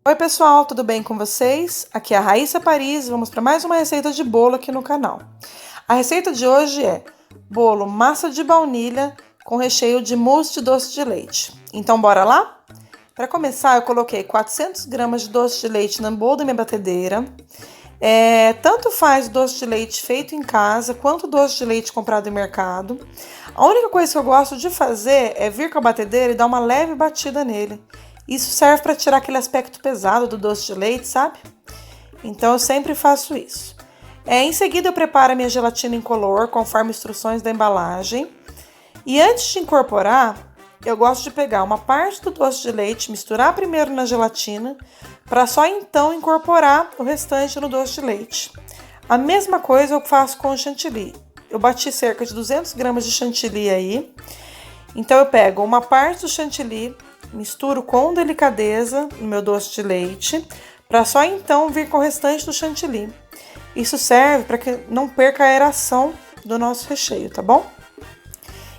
Oi pessoal, tudo bem com vocês? Aqui é a Raíssa Paris, vamos para mais uma receita de bolo aqui no canal. A receita de hoje é bolo massa de baunilha com recheio de mousse de doce de leite. Então bora lá? Para começar, eu coloquei 400 gramas de doce de leite no bowl da minha batedeira. Tanto faz doce de leite feito em casa, quanto doce de leite comprado em mercado. A única coisa que eu gosto de fazer é vir com a batedeira e dar uma leve batida nele. Isso serve para tirar aquele aspecto pesado do doce de leite, sabe? Então eu sempre faço isso. Em seguida eu preparo a minha gelatina incolor, conforme instruções da embalagem. E antes de incorporar, eu gosto de pegar uma parte do doce de leite, misturar primeiro na gelatina, para só então incorporar o restante no doce de leite. A mesma coisa eu faço com o chantilly. Eu bati cerca de 200 gramas de chantilly aí. Então eu pego uma parte do chantilly, misturo com delicadeza no meu doce de leite, para só então vir com o restante do chantilly. Isso serve para que não perca a aeração do nosso recheio, tá bom?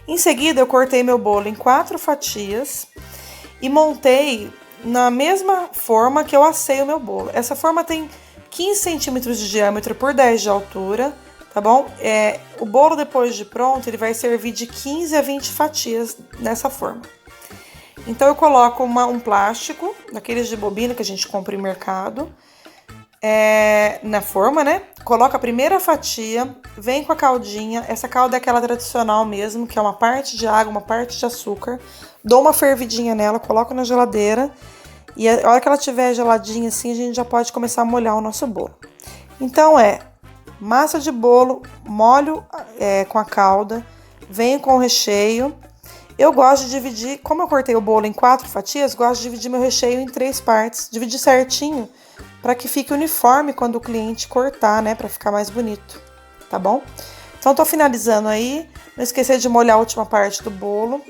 Em seguida, eu cortei meu bolo em 4 fatias e montei na mesma forma que eu assei o meu bolo. Essa forma tem 15 centímetros de diâmetro por 10 de altura, tá bom? O bolo, depois de pronto, ele vai servir de 15 a 20 fatias nessa forma. Então, eu coloco um plástico, daqueles de bobina que a gente compra em mercado, na forma, né? Coloco a primeira fatia, vem com a caldinha. Essa calda é aquela tradicional mesmo, que é uma parte de água, uma parte de açúcar. Dou uma fervidinha nela, coloco na geladeira. E a hora que ela estiver geladinha assim, a gente já pode começar a molhar o nosso bolo. Então massa de bolo, molho com a calda, venho com o recheio. Eu gosto de dividir, como eu cortei o bolo em 4 fatias, gosto de dividir meu recheio em 3 partes, dividir certinho, para que fique uniforme quando o cliente cortar, né, para ficar mais bonito, tá bom? Então, tô finalizando aí, não esquecer de molhar a última parte do bolo.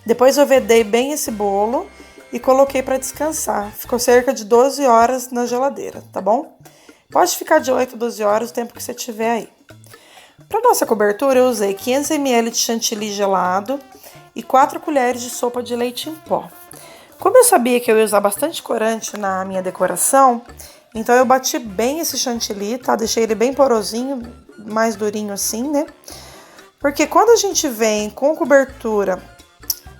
Depois eu vedei bem esse bolo e coloquei para descansar. Ficou cerca de 12 horas na geladeira, tá bom? Pode ficar de 8 a 12 horas, o tempo que você tiver aí. Para nossa cobertura, eu usei 500 ml de chantilly gelado e 4 colheres de sopa de leite em pó. Como eu sabia que eu ia usar bastante corante na minha decoração, então eu bati bem esse chantilly, tá? Deixei ele bem porosinho, mais durinho assim, né? Porque quando a gente vem com cobertura,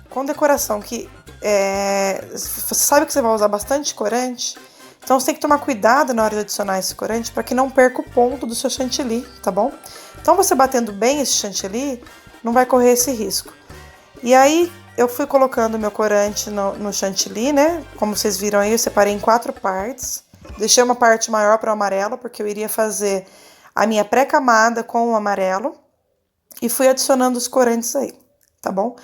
com decoração que você sabe que você vai usar bastante corante, então você tem que tomar cuidado na hora de adicionar esse corante para que não perca o ponto do seu chantilly, tá bom? Então você batendo bem esse chantilly, não vai correr esse risco. E aí eu fui colocando meu corante no chantilly, né? Como vocês viram aí, eu separei em 4 partes. Deixei uma parte maior para o amarelo, porque eu iria fazer a minha pré-camada com o amarelo. E fui adicionando os corantes aí, tá bom?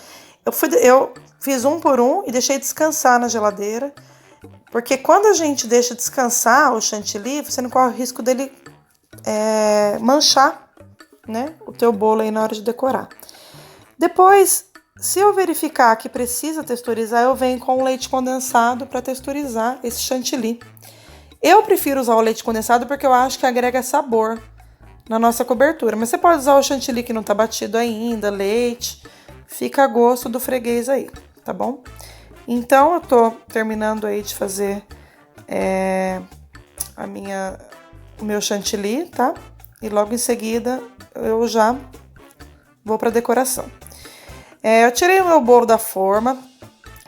Eu fiz um por um e deixei descansar na geladeira. Porque quando a gente deixa descansar o chantilly, você não corre o risco dele manchar, né? O teu bolo aí na hora de decorar. Depois, se eu verificar que precisa texturizar, eu venho com o leite condensado para texturizar esse chantilly. Eu prefiro usar o leite condensado porque eu acho que agrega sabor na nossa cobertura. Mas você pode usar o chantilly que não tá batido ainda, leite. Fica a gosto do freguês aí, tá bom? Então, eu tô terminando aí de fazer o meu chantilly, tá? E logo em seguida, eu já vou pra decoração. Eu tirei o meu bolo da forma.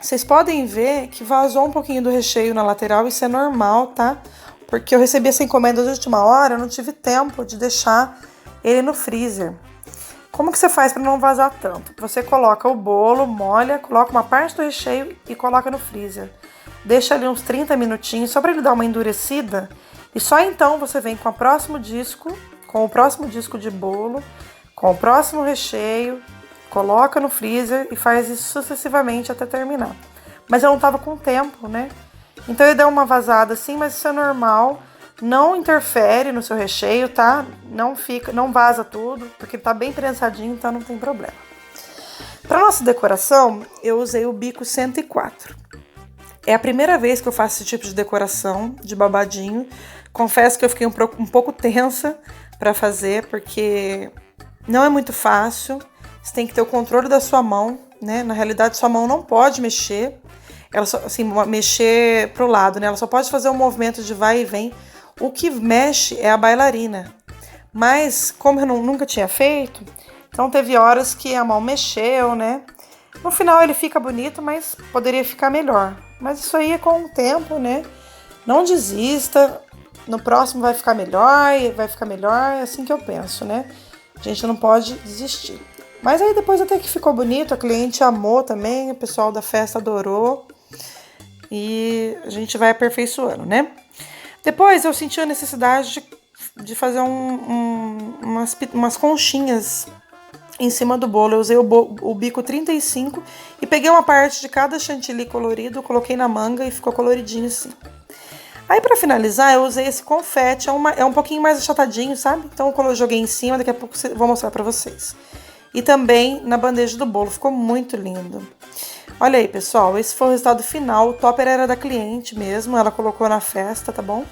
Vocês podem ver que vazou um pouquinho do recheio na lateral, isso é normal, tá? Porque eu recebi essa encomenda de última hora, eu não tive tempo de deixar ele no freezer. Como que você faz para não vazar tanto? Você coloca o bolo, molha, coloca uma parte do recheio e coloca no freezer. Deixa ali uns 30 minutinhos, só para ele dar uma endurecida. E só então você vem com o próximo disco de bolo, com o próximo recheio, coloca no freezer e faz isso sucessivamente até terminar. Mas eu não tava com tempo, né? Então ele deu uma vazada assim, mas isso é normal. Não interfere no seu recheio, tá? Não vaza tudo, porque tá bem prensadinho, então não tem problema. Para nossa decoração, eu usei o bico 104. É a primeira vez que eu faço esse tipo de decoração de babadinho. Confesso que eu fiquei um pouco tensa para fazer, porque não é muito fácil. Você tem que ter o controle da sua mão, né? Na realidade, sua mão não pode mexer. ela só, assim, mexer pro lado, né? Ela só pode fazer um movimento de vai e vem. O que mexe é a bailarina. Mas, como eu nunca tinha feito, então teve horas que a mão mexeu, né? No final ele fica bonito, mas poderia ficar melhor. Mas isso aí é com o tempo, né? Não desista, no próximo vai ficar melhor, é assim que eu penso, né? A gente não pode desistir. Mas aí depois até que ficou bonito, a cliente amou também, o pessoal da festa adorou. E a gente vai aperfeiçoando, né? Depois eu senti a necessidade de fazer umas conchinhas em cima do bolo. Eu usei o bico 35 e peguei uma parte de cada chantilly colorido, coloquei na manga e ficou coloridinho assim. Aí pra finalizar eu usei esse confete, é um pouquinho mais achatadinho, sabe? Então eu joguei em cima, daqui a pouco vou mostrar pra vocês. E também na bandeja do bolo, ficou muito lindo. Olha aí, pessoal, esse foi o resultado final. O topper era da cliente mesmo, ela colocou na festa, tá bom?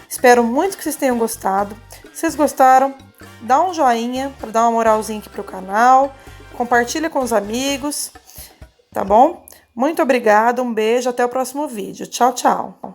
Espero muito que vocês tenham gostado. Se vocês gostaram, dá um joinha para dar uma moralzinha aqui pro canal. Compartilha com os amigos, tá bom? Muito obrigada, um beijo, até o próximo vídeo. Tchau, tchau!